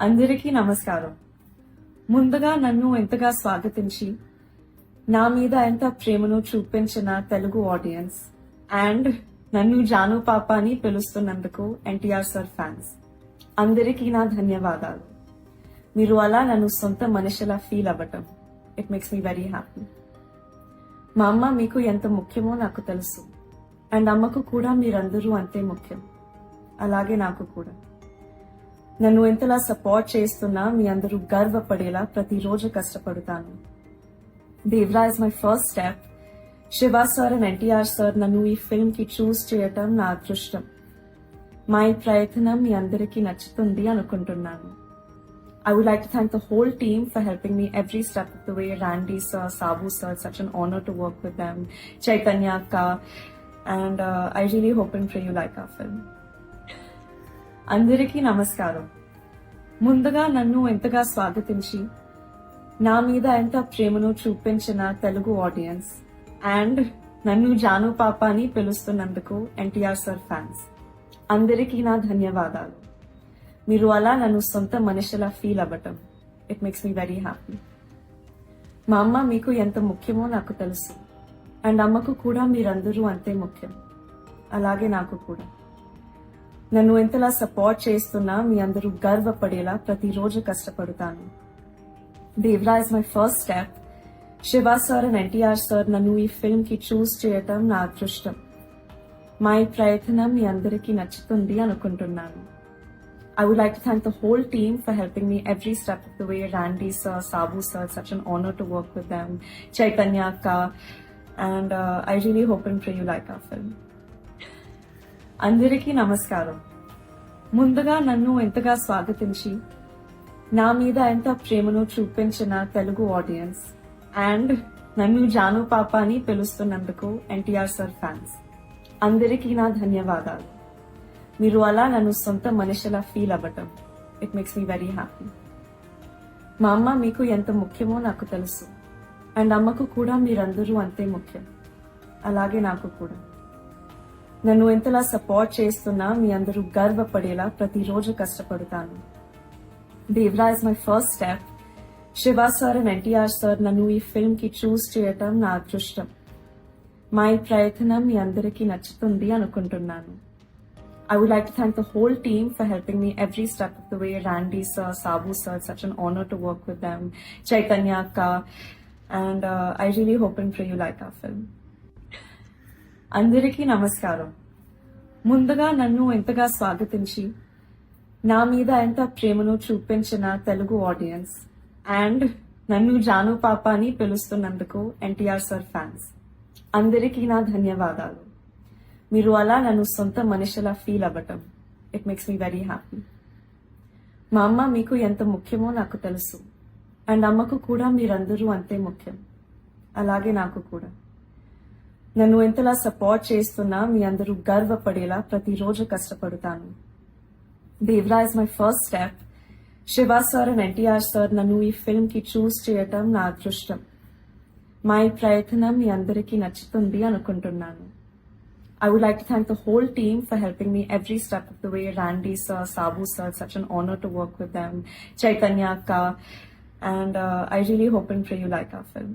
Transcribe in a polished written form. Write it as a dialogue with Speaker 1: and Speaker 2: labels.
Speaker 1: అందరికీ నమస్కారం. ముందుగా నన్ను ఎంతగా స్వాగతించి నా మీద ఎంత ప్రేమను చూపించిన తెలుగు ఆడియన్స్ అండ్ నన్ను జాను పాప అని పిలుస్తున్నందుకు ఎన్టీఆర్ సార్ ఫ్యాన్స్ అందరికీ నా ధన్యవాదాలు. మీరు అలా నన్ను సొంత మనిషిలా ఫీల్ అవ్వటం it makes me very happy. మా అమ్మ మీకు ఎంత ముఖ్యమో నాకు తెలుసు అండ్ అమ్మకు కూడా మీరందరూ అంతే ముఖ్యం, అలాగే నాకు కూడా. నన్ను ఎంతలా సపోర్ట్ చేస్తున్నా మీ అందరూ గర్వపడేలా ప్రతిరోజు కష్టపడతాను. Devara is my first step. Siva sir and NTR sir నన్ను ఈ ఫిల్మ్ కి చూస్ చేయటం నా అదృష్టం. మా ఈ ప్రయత్నం మీ అందరికీ నచ్చుతుంది అనుకుంటున్నాను. I would like to thank the whole team for helping me every step of the way. Randy sir, Sabu sir, it's such an honor to work with them. Chaitanya Akka, and I really hope and pray you like our film. అందరికీ నమస్కారం. ముందుగా నన్ను ఎంతగా స్వాగతించి నా మీద ఎంత ప్రేమను చూపించిన తెలుగు ఆడియన్స్ అండ్ నన్ను జాను పాప అని పిలుస్తున్నందుకు ఎన్టీఆర్ సార్ ఫ్యాన్స్ అందరికీ నా ధన్యవాదాలు. మీరు అలా నన్ను సొంత మనిషిలా ఫీల్ అవ్వటం it makes me very happy. మా అమ్మ మీకు ఎంత ముఖ్యమో నాకు తెలుసు అండ్ అమ్మకు కూడా మీరందరూ అంతే ముఖ్యం, అలాగే నాకు కూడా. నన్ను ఎంతలా సపోర్ట్ చేస్తున్నా మీ అందరూ గర్వపడేలా ప్రతిరోజు కష్టపడతాను. Devara is my first step. Siva sir and NTR sir నన్ను ఈ ఫిల్మ్ కి చూస్ చేయటం నా అదృష్టం. మా ఈ ప్రయత్నం మీ అందరికీ నచ్చుతుంది అనుకుంటున్నాను. I would like to thank the whole team for helping me every step of the way. Randy sir, Sabu sir, it's such an honor to work with them. Chaitanya Akka, and I really hope and pray you like our film. అందరికీ నమస్కారం. ముందుగా నన్ను ఎంతగా స్వాగతించి నా మీద ఎంత ప్రేమను చూపించిన తెలుగు ఆడియన్స్ అండ్ నన్ను జాను పాప అని పిలుస్తున్నందుకు ఎన్టీఆర్ సార్ ఫ్యాన్స్ అందరికీ నా ధన్యవాదాలు. మీరు అలా నన్ను సొంత మనిషిలా ఫీల్ అవ్వటం it makes me very happy. మా అమ్మ మీకు ఎంత ముఖ్యమో నాకు తెలుసు అండ్ అమ్మకు కూడా మీరందరూ అంతే ముఖ్యం, అలాగే నాకు కూడా. నన్ను ఎంతలా సపోర్ట్ చేస్తున్నా మీ అందరూ గర్వపడేలా ప్రతిరోజు కష్టపడతాను. Devara is my first step. Siva sir and NTR sir నన్ను ఈ ఫిల్మ్ కి చూస్ చేయటం నా అదృష్టం. మా ఈ ప్రయత్నం మీ అందరికీ నచ్చుతుంది అనుకుంటున్నాను. I would like to thank the whole team for helping me every step of the way. Randy sir, Sabu sir, it's such an honor to work with them. Chaitanya Akka, and I really hope and pray you like our film. అందరికీ నమస్కారం. ముందుగా నన్ను ఎంతగా స్వాగతించి నా మీద ఎంత ప్రేమను చూపించిన తెలుగు ఆడియన్స్ అండ్ నన్ను జాను పాప అని పిలుస్తున్నందుకు ఎన్టీఆర్ సార్ ఫ్యాన్స్ అందరికీ నా ధన్యవాదాలు. మీరు అలా నన్ను సొంత మనిషిలా ఫీల్ అవ్వటం it makes me very happy. మా అమ్మ మీకు ఎంత ముఖ్యమో నాకు తెలుసు అండ్ అమ్మకు కూడా మీరందరూ అంతే ముఖ్యం, అలాగే నాకు కూడా. నన్ను ఎంతలా సపోర్ట్ చేస్తున్నా మీ అందరూ గర్వపడేలా ప్రతిరోజు కష్టపడతాను. Devara is my first step. Siva sir and NTR sir నన్ను ఈ ఫిల్మ్ కి చూస్ చేయటం నా అదృష్టం. మా ఈ ప్రయత్నం మీ అందరికీ నచ్చుతుంది అనుకుంటున్నాను. I would like to thank the whole team for helping me every step of the way. Randy sir, Sabu sir, it's such an honor to work with them. Chaitanya Akka, and I really hope and pray you like our film.